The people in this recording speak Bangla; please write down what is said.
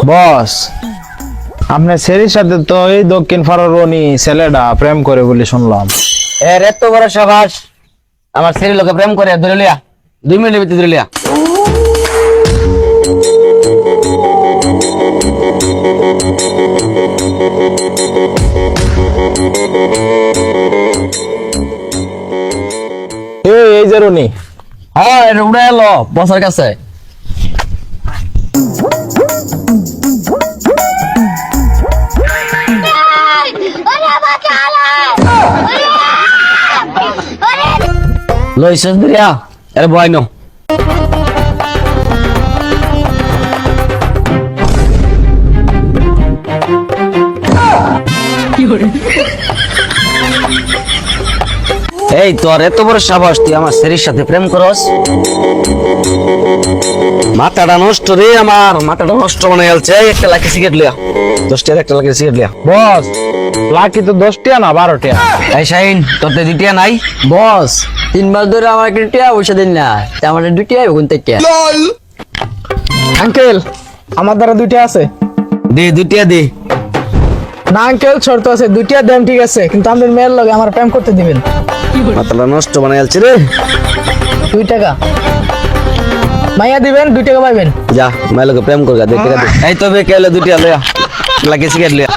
বস, আপনার ছেলের সাথে তো এই দক্ষিণ পাড়ার রনি ছেলেটা প্রেম করে বলে শুনলাম। এর এত বড় সাবাস, আমার ছেলে লোকে প্রেম করে ধরে লিয়া, 2 মিনিটের ভিতরে ধরে লিয়া। এই যে রনি। হ্যাঁ, এটা উড়ে এলো বসের কাছে। লইছস দিয়া এর ভয় ন। এই তোর এত বড় সাহস, তুই আমার ছেলের সাথে প্রেম করস? মাথাটা নষ্ট রে, আমার মাথাটা নষ্ট মনে গেছে। একটা লাকি সিগারেট লিয়া, 10 টাকার একটা লাকি সিগারেট লিয়া। বস, লাকি তো 10 টাকা না 12 টাকা। এই শাহিন, তোর তো দ্বিতীয় নাই? বস 3 মাস ধরে আমার একটা টিয়া পয়সা দিন না, আমার দুটিয়া ওখান থেকে। আঙ্কেল, আমার দ্বারা 2টা আছে। দে দুটিয়া দে। না আঙ্কেল, শর্ত আছে, 2টা দেন ঠিক আছে, কিন্তু আপনার মেয়ের লগে আমার প্রেম করতে দিবেন। মাথাটা নষ্ট মনে গেছে রে। 2 টাকা মাইয়া দিবেন, 2 টাকা পাইবেন। যা মাইলোকে প্রেম করগা, দে টাকা দে। এই তো বে কেলে দুটিয়া লিয়া, লাকি সিগারেট লিয়া।